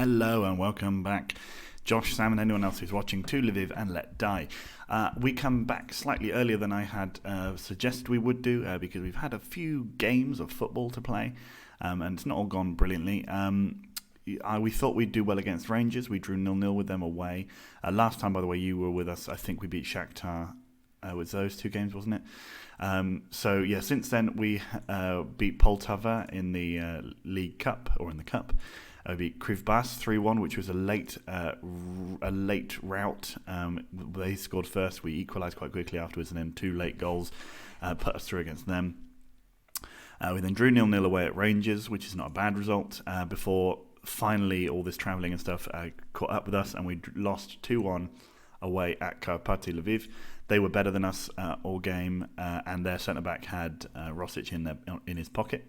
Hello and welcome back, Josh, Sam and anyone else who's watching, to Lviv and Let Die. We come back slightly earlier than I had suggested we would do because we've had a few games of football to play and it's not all gone brilliantly. We thought we'd do well against Rangers. We drew 0-0 with them away. Last time, by the way, you were with us. I think we beat Shakhtar with those two games, wasn't it? Since then we beat Poltava in the League Cup, or in the Cup. We beat Krivbas 3-1, which was a late rout. They scored first. We equalised quite quickly afterwards, and then two late goals put us through against them. We then drew 0-0 away at Rangers, which is not a bad result, before finally all this travelling and stuff caught up with us, and we lost 2-1 away at Karpaty Lviv. They were better than us all game, and their centre-back had Rosic in his pocket.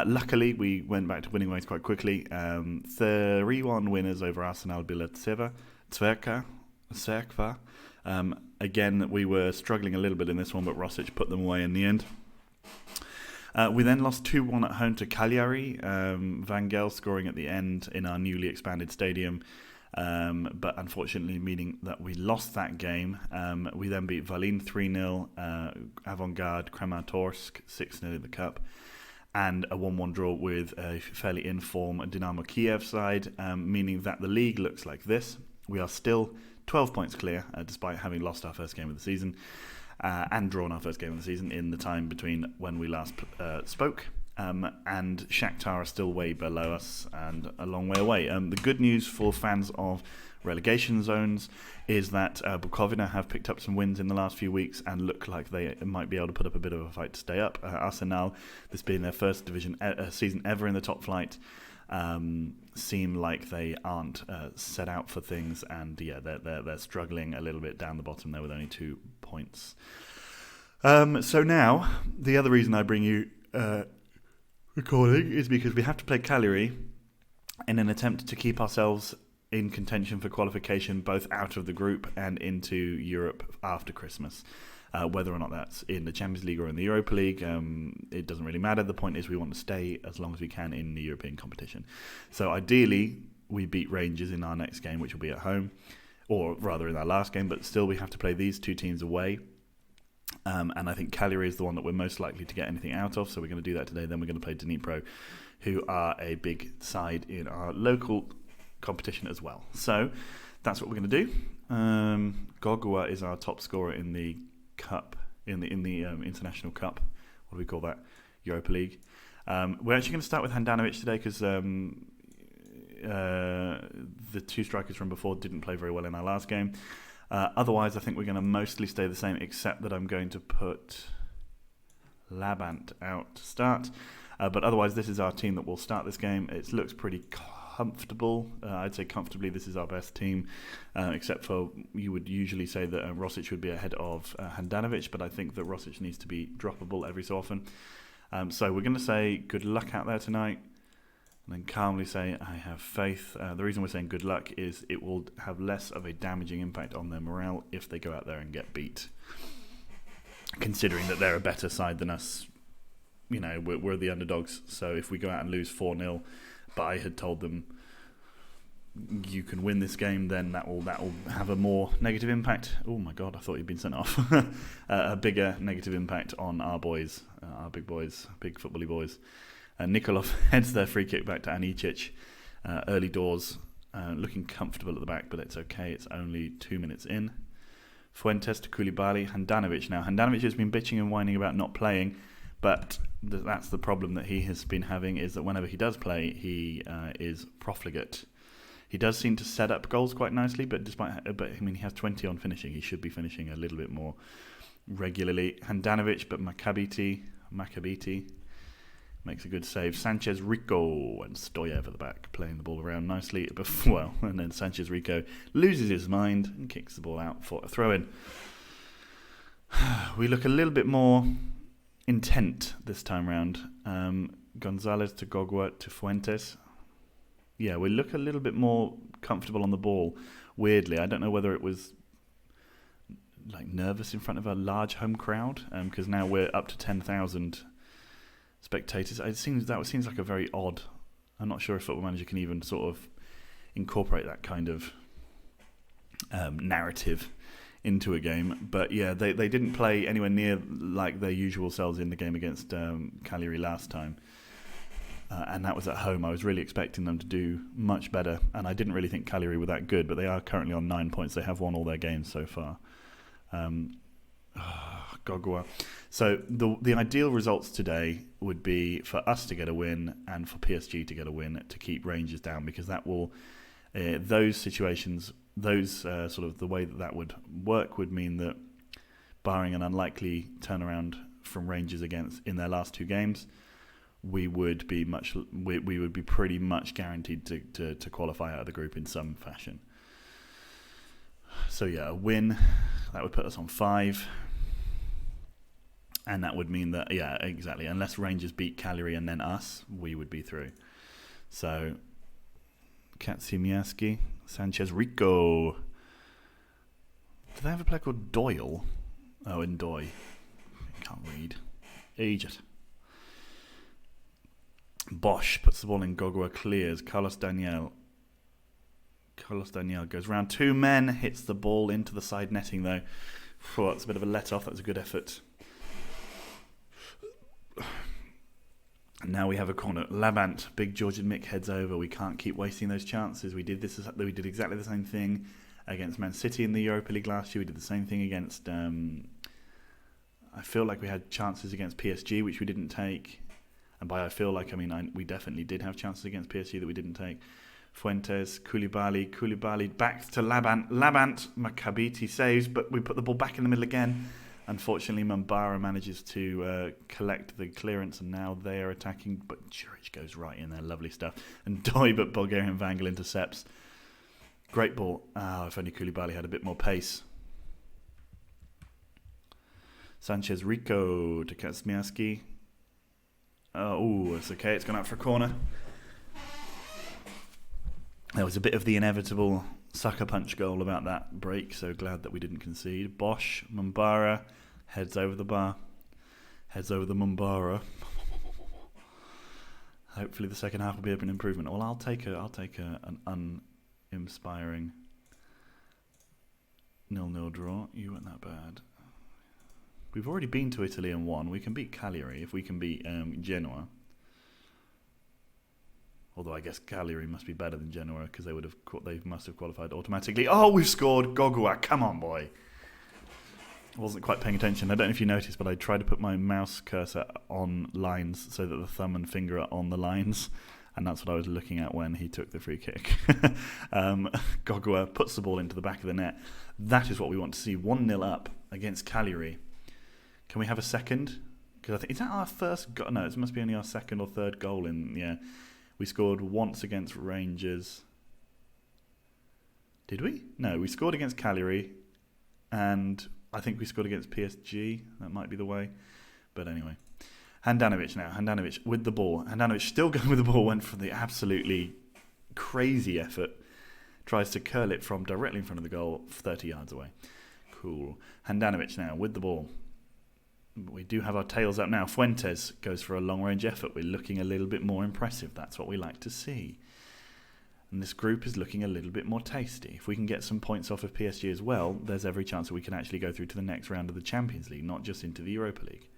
Luckily, we went back to winning ways quite quickly. 3-1 winners over Arsenal Bila Cerkva. Again, we were struggling a little bit in this one, but Rosic put them away in the end. We then lost 2-1 at home to Cagliari. Van Gaal scoring at the end in our newly expanded stadium. But unfortunately meaning that we lost that game. We then beat Valin 3-0, Avangard Kramatorsk 6-0 in the Cup, and a 1-1 draw with a fairly in-form Dynamo Kiev side, meaning that the league looks like this. We are still 12 points clear, despite having lost our first game of the season, and drawn our first game of the season in the time between when we last spoke. And Shakhtar are still way below us and a long way away. The good news for fans of relegation zones is that Bukovina have picked up some wins in the last few weeks and look like they might be able to put up a bit of a fight to stay up. Arsenal, this being their first division season ever in the top flight, seem like they aren't set out for things, and they're struggling a little bit down the bottom there with only 2 points. So now, the other reason I bring you recording is because we have to play Cagliari in an attempt to keep ourselves in contention for qualification both out of the group and into Europe after Christmas. Whether or not that's in the Champions League or in the Europa League, it doesn't really matter. The point is we want to stay as long as we can in the European competition. So ideally, we beat Rangers in our next game, which will be at home, or rather in our last game, but still we have to play these two teams away. And I think Cagliari is the one that we're most likely to get anything out of, so we're going to do that today. Then we're going to play Dnipro, who are a big side in our local competition as well. So that's what we're going to do. Gogua is our top scorer in the cup, in the international cup. What do we call that? Europa League. We're actually going to start with Handanovic today because the two strikers from before didn't play very well in our last game. Otherwise, I think we're going to mostly stay the same, except that I'm going to put Labant out to start. But otherwise, this is our team that will start this game. It looks pretty comfortable. I'd say comfortably this is our best team, except for you would usually say that Rosic would be ahead of Handanovic, but I think that Rosic needs to be droppable every so often. So we're going to say good luck out there tonight. And then calmly say, I have faith. The reason we're saying good luck is it will have less of a damaging impact on their morale if they go out there and get beat. Considering that they're a better side than us, you know, we're the underdogs. So if we go out and lose 4-0, but I had told them you can win this game, then that will have a more negative impact. Oh my God, I thought you'd been sent off. A bigger negative impact on our boys, our big boys, big footbally boys. Nikolov heads their free kick back to Anicic. Early doors, looking comfortable at the back, but it's okay. It's only 2 minutes in. Fuentes to Koulibaly. Handanovic now. Handanovic has been bitching and whining about not playing, but that's the problem that he has been having, is that whenever he does play, he is profligate. He does seem to set up goals quite nicely, but he has 20 on finishing. He should be finishing a little bit more regularly. Handanovic, but Macabiti makes a good save. Sanchez, Rico, and Stoyev at the back, playing the ball around nicely. And then Sanchez Rico loses his mind and kicks the ball out for a throw-in. We look a little bit more intent this time round. Gonzalez to Gogua to Fuentes. Yeah, we look a little bit more comfortable on the ball. Weirdly, I don't know whether it was like nervous in front of a large home crowd, because now we're up to 10,000 spectators. It seems like a very odd. I'm not sure if Football Manager can even sort of incorporate that kind of narrative into a game. But yeah, they didn't play anywhere near like their usual selves in the game against Cagliari last time. And that was at home. I was really expecting them to do much better. And I didn't really think Cagliari were that good, but they are currently on 9 points. They have won all their games so far. Gogua. So the ideal results today would be for us to get a win and for PSG to get a win to keep Rangers down, because that will those situations, sort of the way that would work would mean that, barring an unlikely turnaround from Rangers in their last 2 games, we would be pretty much guaranteed to qualify out of the group in some fashion. So yeah, a win, that would put us on 5. And that would mean that, yeah, exactly, unless Rangers beat Cagliari and then us, we would be through. So, Katsimiaski, Sanchez, Rico. Do they have a player called Doyle? Oh, Ndoy. Can't read. Egypt. Bosch puts the ball in, Gogua clears. Carlos Daniel goes round 2 men, hits the ball into the side netting though. That's a bit of a let-off. That was a good effort. And now we have a corner. Labant, big Georgian Mick heads over. We can't keep wasting those chances. We did exactly the same thing against Man City in the Europa League last year. We did the same thing against. I feel like we had chances against PSG, which we didn't take. And by I feel like, I mean we definitely did have chances against PSG that we didn't take. Fuentes, Koulibaly back to Labant. Macabiti saves, but we put the ball back in the middle again. Unfortunately, Mambara manages to collect the clearance, and now they are attacking. But Juric goes right in there, lovely stuff. And Doi, but Bulgarian Vangel intercepts. Great ball. If only Koulibaly had a bit more pace. Sanchez, Rico to Katsmiaski. It's okay. It's gone out for a corner. There was a bit of the inevitable sucker punch goal about that break, so glad that we didn't concede. Bosch, Mambara, heads over the bar. Heads over the Mambara. Hopefully the second half will be an improvement. Well, I'll take an uninspiring 0-0 draw. You weren't that bad. We've already been to Italy and won. We can beat Cagliari if we can beat Genoa. Although I guess Cagliari must be better than Genoa because they must have qualified automatically. Oh, we've scored! Gogua, come on, boy! I wasn't quite paying attention. I don't know if you noticed, but I tried to put my mouse cursor on lines so that the thumb and finger are on the lines, and that's what I was looking at when he took the free kick. Gogua puts the ball into the back of the net. That is what we want to see. 1-0 up against Cagliari. Can we have a second? Because I think, is that our first goal? No, it must be only our second or third goal in, yeah. We scored once against Rangers. Did we? No, we scored against Cagliari, and I think we scored against PSG. That might be the way. But anyway. Handanovic now. Handanovic with the ball. Handanovic still going with the ball. Went for the absolutely crazy effort. Tries to curl it from directly in front of the goal, 30 yards away. Cool. Handanovic now with the ball. We do have our tails up now. Fuentes goes for a long-range effort. We're looking a little bit more impressive. That's what we like to see. And this group is looking a little bit more tasty. If we can get some points off of PSG as well, there's every chance that we can actually go through to the next round of the Champions League, not just into the Europa League.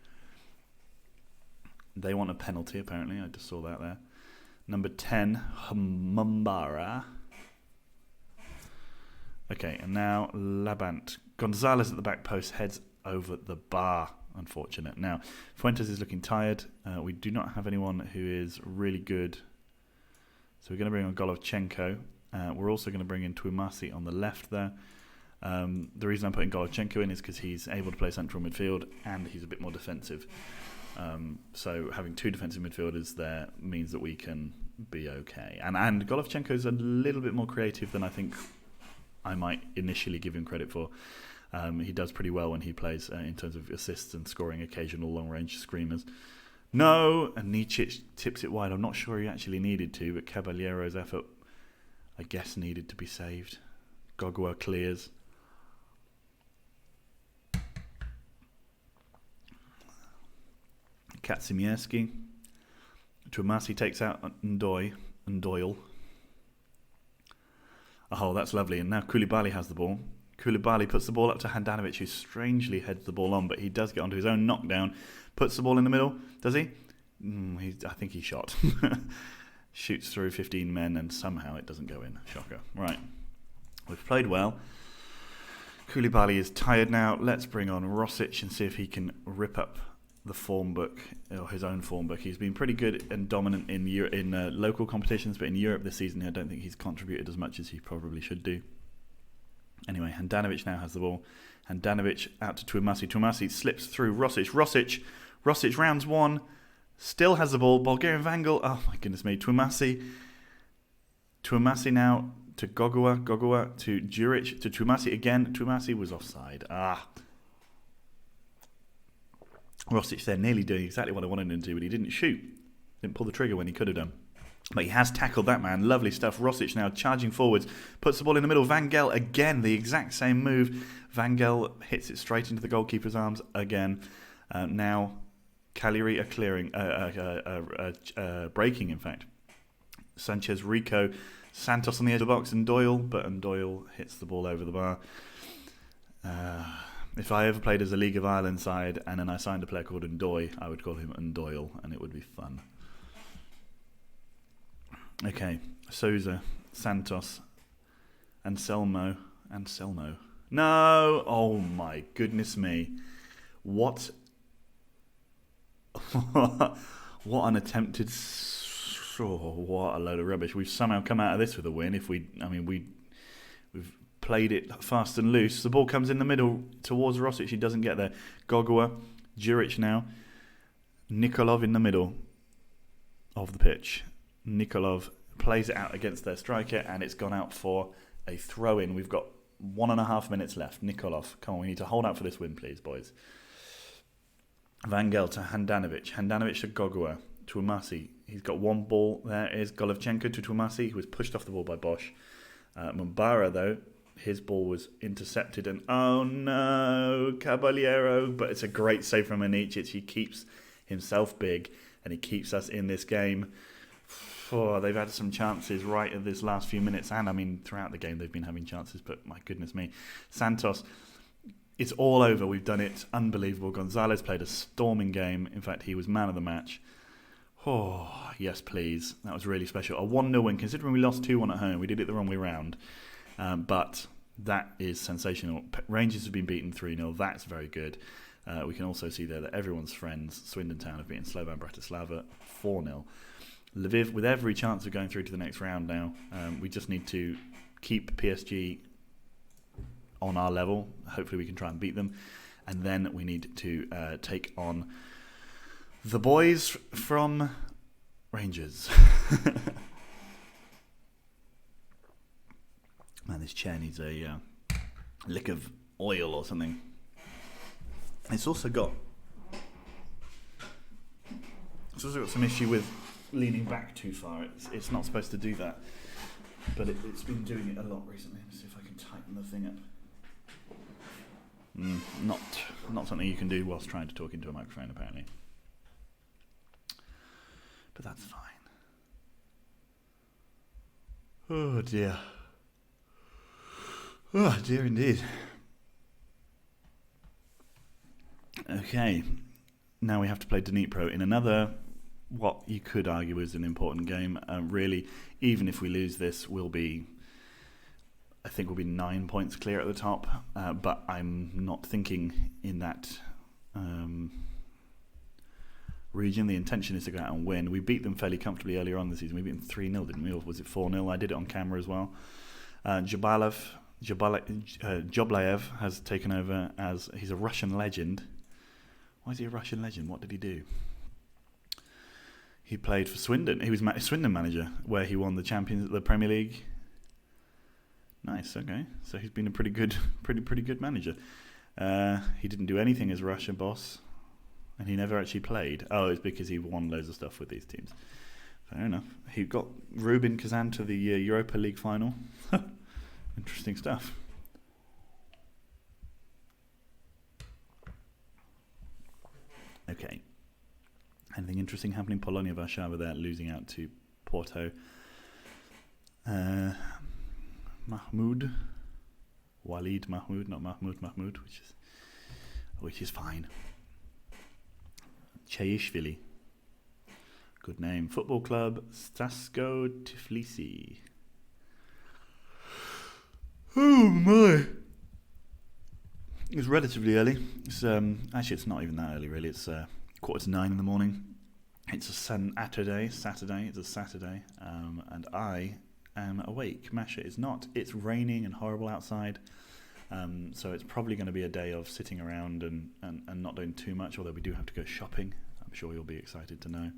They want a penalty, apparently. I just saw that there. Number 10, Mambara. Okay, and now Labant. Gonzalez at the back post heads over the bar. Unfortunate. Now, Fuentes is looking tired. We do not have anyone who is really good. So we're going to bring on Golovchenko. We're also going to bring in Tuimasi on the left there. The reason I'm putting Golovchenko in is because he's able to play central midfield and he's a bit more defensive. So having 2 defensive midfielders there means that we can be okay. And Golovchenko is a little bit more creative than I think I might initially give him credit for. He does pretty well when he plays in terms of assists and scoring occasional long-range screamers. No! And Nicic tips it wide. I'm not sure he actually needed to, but Caballero's effort, I guess, needed to be saved. Gogua clears. Katsimiaski. Tuimasi takes out Ndoyle. Oh, that's lovely. And now Koulibaly has the ball. Koulibaly puts the ball up to Handanovic, who strangely heads the ball on, but he does get onto his own knockdown. Puts the ball in the middle. Does he? I think he shot. Shoots through 15 men, and somehow it doesn't go in. Shocker. Right. We've played well. Koulibaly is tired now. Let's bring on Rosic and see if he can rip up the form book, or his own form book. He's been pretty good and dominant in local competitions, but in Europe this season I don't think he's contributed as much as he probably should do. Anyway, Handanovic now has the ball. Handanovic out to Tuamasi. Tuamasi slips through Rosic. Rosic rounds one. Still has the ball. Bulgarian Vangel. Oh my goodness me. Tuamasi now to Gogua. Gogua to Djuric. To Tuamasi again. Tuamasi was offside. Rosic there nearly doing exactly what I wanted him to do, but he didn't shoot. Didn't pull the trigger when he could have done. But he has tackled that man. Lovely stuff. Rosic now charging forwards. Puts the ball in the middle. Vangel again. The exact same move. Vangel hits it straight into the goalkeeper's arms again. Now Cagliari are clearing. Breaking, in fact. Sanchez, Rico, Santos on the edge of the box, and Doyle hits the ball over the bar. If I ever played as a League of Ireland side and then I signed a player called Ndoy, I would call him Ndoyle, and it would be fun. Okay, Souza, Santos, Anselmo. No! Oh my goodness me. What an attempted... what a load of rubbish. We've somehow come out of this with a win. We've played it fast and loose. The ball comes in the middle towards Rosic. He doesn't get there. Gogua, Djuric now. Nikolov in the middle of the pitch. Nikolov plays it out against their striker, and it's gone out for a throw-in. We've got 1.5 minutes left. Nikolov, come on, we need to hold out for this win, please, boys. Vangel to Handanovic. Handanovic to Gogua. Tuamasi. He's got one ball. There is Golovchenko to Tuamasi, who was pushed off the ball by Bosch. Mumbara, though, his ball was intercepted, and oh no, Caballero. But it's a great save from Anicic. He keeps himself big, and he keeps us in this game. They've had some chances right at this last few minutes, and throughout the game they've been having chances, but my goodness me. Santos, it's all over. We've done it. Unbelievable. Gonzalez played a storming game. In fact, he was man of the match. Oh, yes, please. That was really special. A 1-0 win, considering we lost 2-1 at home. We did it the wrong way round. But that is sensational. Rangers have been beaten 3-0. That's very good. We can also see there that everyone's friends, Swindon Town, have beaten Slovan Bratislava 4-0. Lviv, with every chance of going through to the next round now. We just need to keep PSG on our level. Hopefully we can try and beat them. And then we need to take on the boys from Rangers. Man, this chair needs a lick of oil or something. It's also got some issue with leaning back too far. It's not supposed to do that, but it's been doing it a lot recently. Let's see if I can tighten the thing up. Not something you can do whilst trying to talk into a microphone, apparently. But that's fine. Oh dear. Oh dear indeed. Okay, now we have to play Dnipro in another, what you could argue is an important game. Really, even if we lose this, I think we'll be 9 points clear at the top. But I'm not thinking in that region. The intention is to go out and win. We beat them fairly comfortably earlier on this season. We beat them 3-0, didn't we? Or was it 4-0? I did it on camera as well. Joblayev has taken over as... He's a Russian legend. Why is he a Russian legend? What did he do? He played for Swindon. He was Swindon manager, where he won the Premier League. Nice, okay. So he's been a pretty good manager. He didn't do anything as Russian boss, and he never actually played. Oh, it's because he won loads of stuff with these teams. Fair enough. He got Rubin Kazan to the Europa League final. Interesting stuff. Okay. Anything interesting happening? Polonia Warszawa there losing out to Porto. Mahmoud. Walid Mahmoud, not Mahmoud, which is fine. Chayishvili. Good name. Football club, Stasko Tiflisi. Oh my! It's relatively early. It's actually it's not even that early really. It's 8:45 in the morning. It's a Saturday. It's a Saturday, and I am awake. Masha is not. It's raining and horrible outside, so it's probably going to be a day of sitting around and not doing too much. Although we do have to go shopping. I'm sure you'll be excited to know.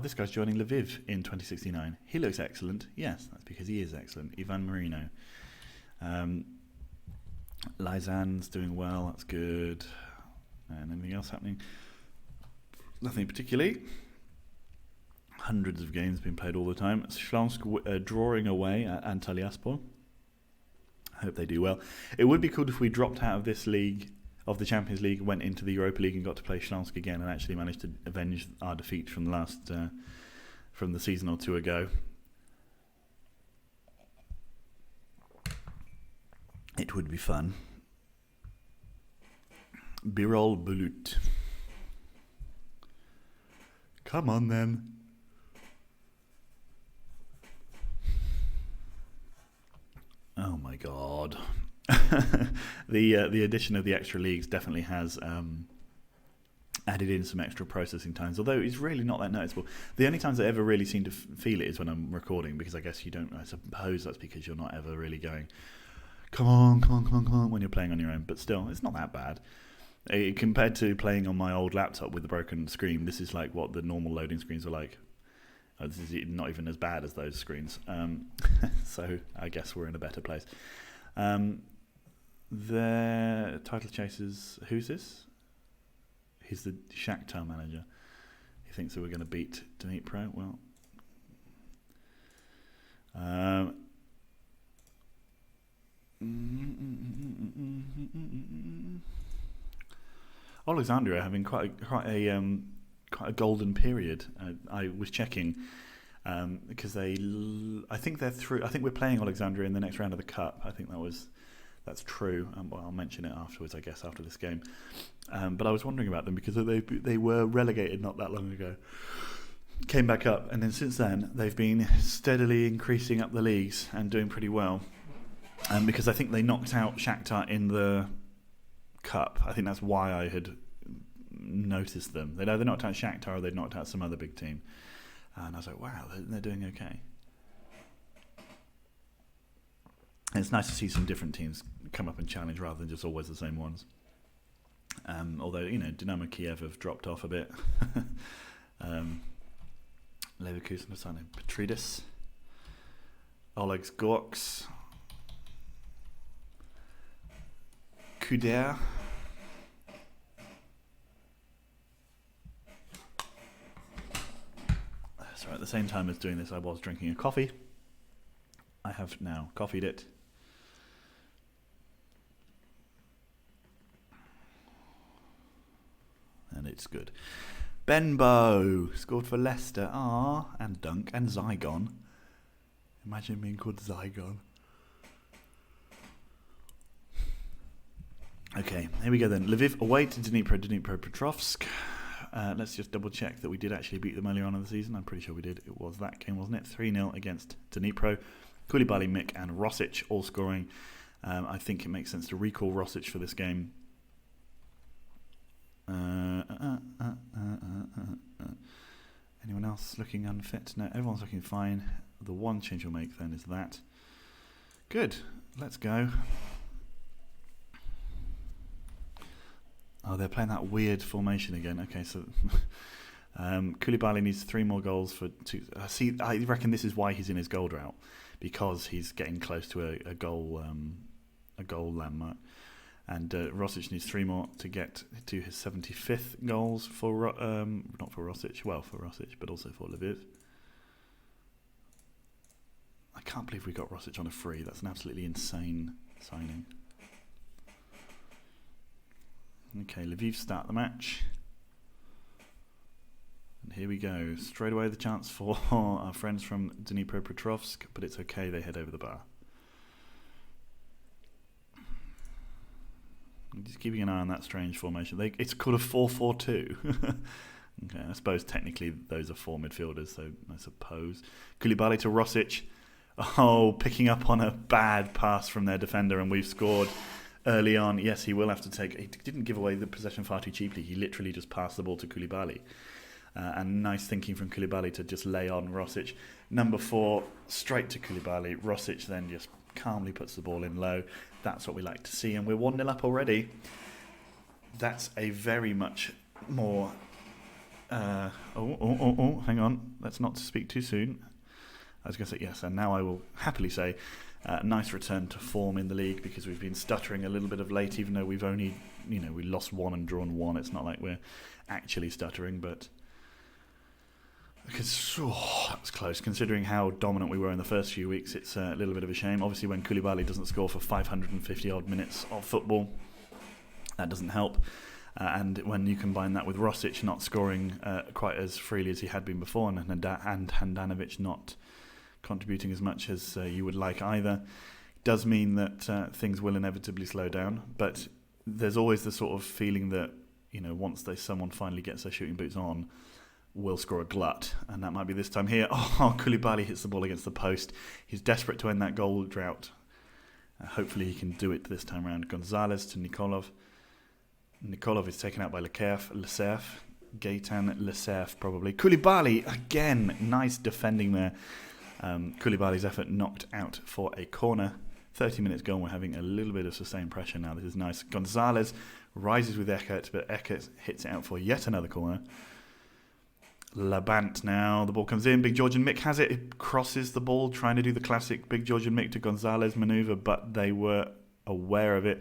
This guy's joining Lviv in 2069. He looks excellent. Yes, that's because he is excellent. Ivan Marino. Lysan's doing well. That's good. And anything else happening? Nothing particularly. Hundreds of games being played all the time. Shlonsk drawing away at Antalyaspor. I hope they do well. It would be cool if we dropped out of this league, of the Champions League, went into the Europa League and got to play Shlonsk again and actually managed to avenge our defeat from from the season or two ago. It would be fun. Birol Bulut. Come on then. Oh my god. The addition of the extra leagues definitely has added in some extra processing times, although it's really not that noticeable. The only times I ever really seem to feel it is when I'm recording, because I guess you don't, I suppose that's because you're not ever really going, come on, when you're playing on your own, but still, it's not that bad. Compared to playing on my old laptop with the broken screen, this is like what the normal loading screens are like. This is not even as bad as those screens. So I guess we're in a better place. The title chasers, who's this? He's the Shakhtar manager. He thinks that we're going to beat Dnipro. Well, Alexandria having quite a golden period. I was checking because I think they're through. I think we're playing Alexandria in the next round of the cup. I think that's true. Well, I'll mention it afterwards, I guess, after this game. But I was wondering about them because they were relegated not that long ago. Came back up, and then since then they've been steadily increasing up the leagues and doing pretty well. Because I think they knocked out Shakhtar in the cup. I think that's why I had noticed them. They'd either knocked out Shakhtar or they'd knocked out some other big team. And I was like, wow, they're doing okay. And it's nice to see some different teams come up and challenge rather than just always the same ones. Although, Dynamo Kiev have dropped off a bit. Leverkusen have signed Petridis. Oleg's Gorks. Kuder. So at the same time as doing this, I was drinking a coffee. I have now coffeed it. And it's good. Benbow scored for Leicester. And Dunk and Zygon. Imagine being called Zygon. Okay, here we go then. Lviv away to Dnipropetrovsk. Let's just double check that we did actually beat them earlier on in the season. I'm pretty sure we did. It was that game, wasn't it? 3-0 against Dnipro. Koulibaly, Mick and Rosic all scoring. I think it makes sense to recall Rosic for this game. Anyone else looking unfit? No, everyone's looking fine. The one change we'll make then is that. Good. Let's go. Oh, they're playing that weird formation again. Okay, so Koulibaly needs 3 more goals for two. I reckon this is why he's in his goal drought, because he's getting close to a goal landmark. And Rosic needs 3 more to get to his 75th goals for not for Rosic, well for Rosic, but also for Lviv. I can't believe we got Rosic on a free. That's an absolutely insane signing. Okay, Lviv start the match. And here we go. Straight away the chance for our friends from Dnipropetrovsk, but it's okay, they head over the bar. I'm just keeping an eye on that strange formation. It's called a 4-4-2. Okay, I suppose technically those are four midfielders, so I suppose. Koulibaly to Rosic. Oh, picking up on a bad pass from their defender, and we've scored early on. Yes, he will have to take... He didn't give away the possession far too cheaply. He literally just passed the ball to Koulibaly. And nice thinking from Koulibaly to just lay on Rosic. Number 4, straight to Koulibaly. Rosic then just calmly puts the ball in low. That's what we like to see, and we're 1-0 up already. That's a very much more... hang on. Let's not speak too soon. I was going to say yes, and now I will happily say nice return to form in the league, because we've been stuttering a little bit of late, even though we've only, we lost 1 and drawn 1. It's not like we're actually stuttering, but because that was close. Considering how dominant we were in the first few weeks, it's a little bit of a shame. Obviously, when Koulibaly doesn't score for 550 odd minutes of football, that doesn't help. And when you combine that with Rosic not scoring quite as freely as he had been before, and Handanovic not contributing as much as you would like either, does mean that things will inevitably slow down. But there's always the sort of feeling that, once someone finally gets their shooting boots on, we'll score a glut. And that might be this time here. Oh, Koulibaly hits the ball against the post. He's desperate to end that goal drought. Hopefully he can do it this time around. Gonzalez to Nikolov. Nikolov is taken out by Lecerf. Gaetan Lecerf probably. Koulibaly, again, nice defending there. Koulibaly's effort knocked out for a corner. 30 minutes gone, we're having a little bit of sustained pressure now. This is nice. Gonzalez rises with Eckert, but Eckert hits it out for yet another corner. Labant now, the ball comes in. Big Georgian Mick has it. It crosses the ball, trying to do the classic Big Georgian Mick to Gonzalez manoeuvre, but they were aware of it.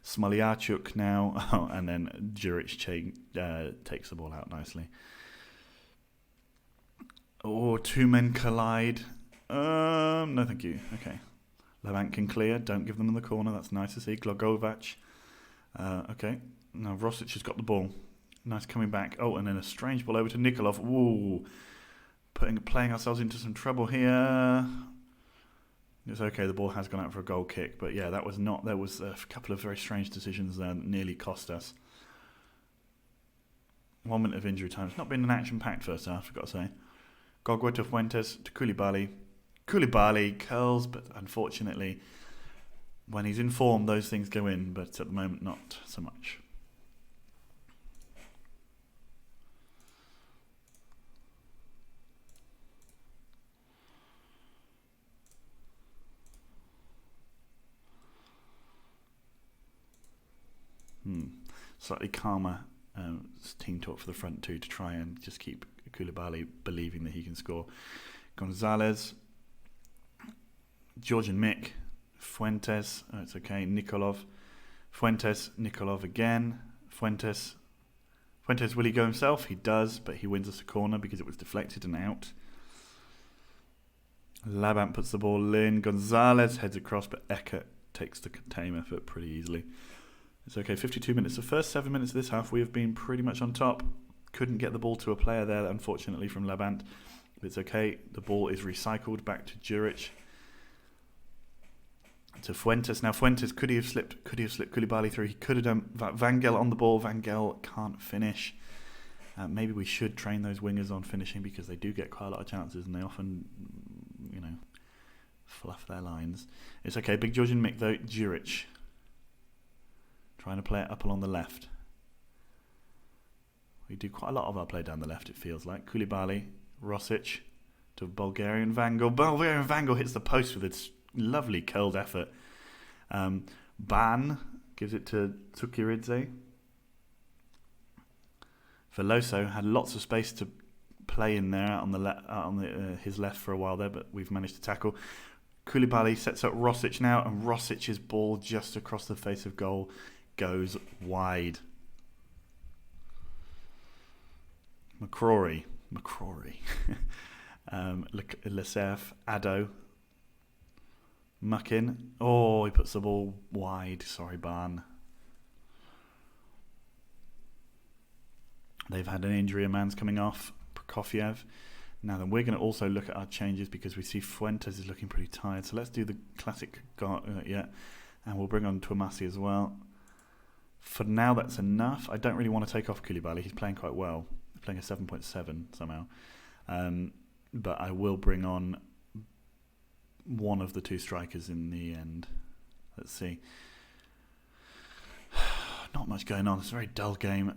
Smoliarchuk now, and then Juric takes the ball out nicely. Oh, 2 men collide. No, thank you. Okay. Labant can clear. Don't give them in the corner. That's nice to see. Glogovac. Okay. Now Rosic has got the ball. Nice coming back. Oh, and then a strange ball over to Nikolov. Ooh. Playing ourselves into some trouble here. It's okay, the ball has gone out for a goal kick, but yeah, there was a couple of very strange decisions there that nearly cost us. 1 minute of injury time. It's not been an action-packed first half, I've got to say. Gogwa to Fuentes to Koulibaly. Koulibaly curls, but unfortunately, when he's in form, those things go in, but at the moment, not so much. Slightly calmer team talk for the front two to try and just keep Koulibaly believing that he can score. Gonzalez, Georgian Mick, Fuentes, it's okay, Nikolov, Fuentes, Nikolov again, Fuentes, will he go himself? He does, but he wins us a corner because it was deflected and out. Labant puts the ball in, Gonzalez heads across, but Eckert takes the tame effort pretty easily. It's okay, 52 minutes. The first 7 minutes of this half, we have been pretty much on top. Couldn't get the ball to a player there, unfortunately, from Labant. But it's okay. The ball is recycled back to Juric. To Fuentes. Now, Fuentes, could he have slipped Koulibaly through? He could have done. Vangel on the ball. Vangel can't finish. Maybe we should train those wingers on finishing, because they do get quite a lot of chances and they often, fluff their lines. It's okay. Big Georgian Mick, though. Juric. Trying to play it up along the left. We do quite a lot of our play down the left, it feels like. Koulibaly, Rosic to Bulgarian Vangel. Bulgarian Vangel hits the post with its lovely curled effort. Ban gives it to Tsukiridze. Veloso had lots of space to play in there on his left for a while there, but we've managed to tackle. Koulibaly sets up Rosic now, and Rosic's ball just across the face of goal goes wide. McCrory. Lecerf, Addo. Muckin. Oh, he puts the ball wide. Sorry, Barn. They've had an injury. A man's coming off. Prokofiev. Now then, we're going to also look at our changes because we see Fuentes is looking pretty tired. So let's do the classic, and we'll bring on Tuamasi as well. For now, that's enough. I don't really want to take off Koulibaly. He's playing quite well. He's playing a 7.7 somehow. But I will bring on one of the two strikers in the end. Let's see. Not much going on. It's a very dull game.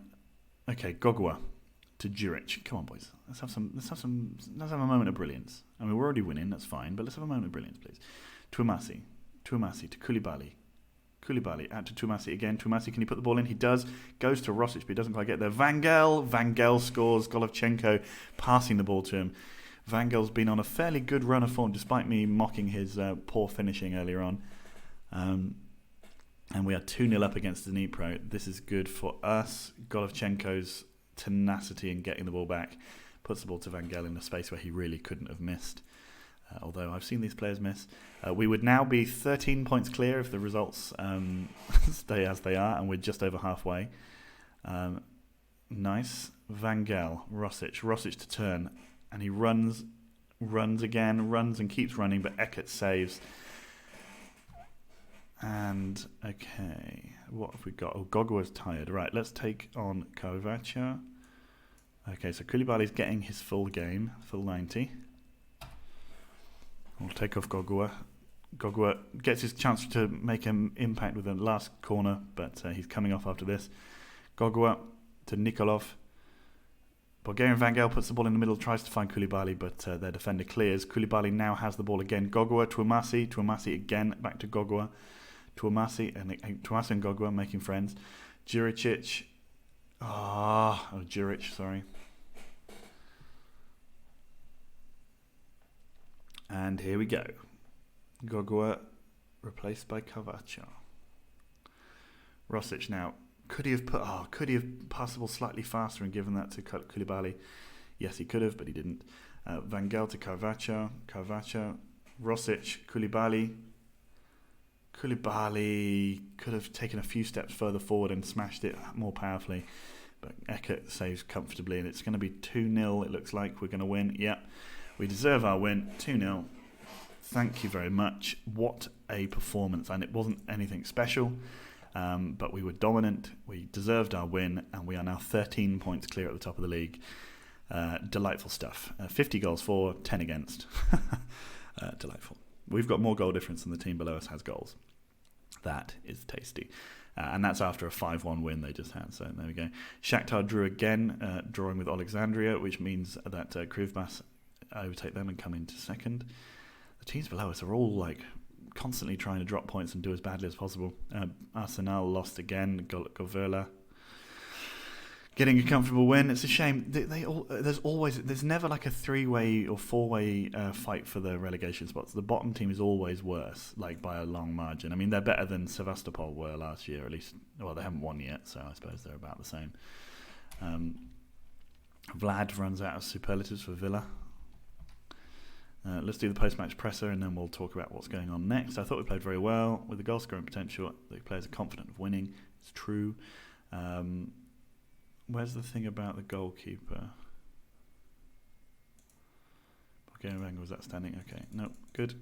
Okay, Gogua to Juric. Come on, boys. Let's have a moment of brilliance. I mean, we're already winning. That's fine. But let's have a moment of brilliance, please. Tuamasi to Koulibaly. Koulibaly out to Tuamasi again. Tuamasi, can he put the ball in? He does. Goes to Rosic, but he doesn't quite get there. Vangel scores. Golovchenko passing the ball to him. Vangel's been on a fairly good run of form, despite me mocking his poor finishing earlier on. And we are 2-0 up against Dnipro. This is good for us. Golovchenko's tenacity in getting the ball back puts the ball to Vangel in a space where he really couldn't have missed. Although I've seen these players miss. We would now be 13 points clear if the results stay as they are, and we're just over halfway. Nice. Vangel, Rosic to turn, and he runs and keeps running, but Eckert saves. And, okay, what have we got? Oh, Gogo's tired. Right, let's take on Kovacic. Okay, so Koulibaly's getting his full game, full 90. We'll take off Gogua. Gogua gets his chance to make an impact with the last corner, but he's coming off after this. Gogua to Nikolov. Bulgarian Vangel puts the ball in the middle, tries to find Koulibaly, but their defender clears. Koulibaly now has the ball again. Gogua, Tuamasi again, back to Gogua. Tuamasi and Gogua making friends. Juric. Juric, sorry. And here we go. Gogua replaced by Kovacic. Rosic now. Could he have passed the ball slightly faster and given that to Koulibaly? Yes, he could have, but he didn't. Vangel to Kovacic. Rosic, Koulibaly. Koulibaly could have taken a few steps further forward and smashed it more powerfully. But Eckert saves comfortably, and it's going to be 2-0. It looks like we're going to win. Yep. We deserve our win, 2-0. Thank you very much. What a performance. And it wasn't anything special, but we were dominant. We deserved our win, and we are now 13 points clear at the top of the league. Delightful stuff. 50 goals for, 10 against. Delightful. We've got more goal difference than the team below us has goals. That is tasty. And that's after a 5-1 win they just had. So there we go. Shakhtar drew again, drawing with Alexandria, which means that Krivbas overtake them and come into second. The teams below us are all constantly trying to drop points and do as badly as possible. Arsenal lost again. Govela getting a comfortable win. It's a shame. There's never a 3-way or 4-way fight for the relegation spots. The bottom team is always worse, by a long margin. I mean, they're better than Sevastopol were last year, at least. Well, they haven't won yet, so I suppose they're about the same. Vlad runs out of superlatives for Villa. Let's do the post-match presser, and then we'll talk about what's going on next. I thought we played very well with the goal-scoring potential. The players are confident of winning. It's true. Where's the thing about the goalkeeper? Bulgarian was that standing? Okay, no, good.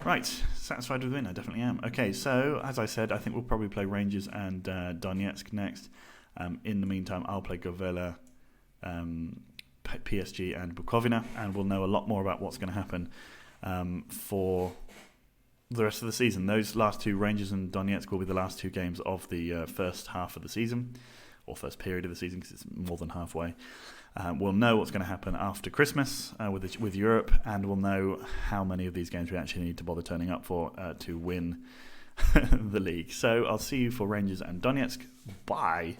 Right, satisfied with the win. I definitely am. Okay, so as I said, I think we'll probably play Rangers and Donetsk next. In the meantime, I'll play Govela, PSG and Bukovina, and we'll know a lot more about what's going to happen for the rest of the season. Those last two, Rangers and Donetsk, will be the last two games of the first half of the season, or first period of the season, because it's more than halfway. We'll know what's going to happen after Christmas with Europe, and we'll know how many of these games we actually need to bother turning up for to win the league. So I'll see you for Rangers and Donetsk. Bye.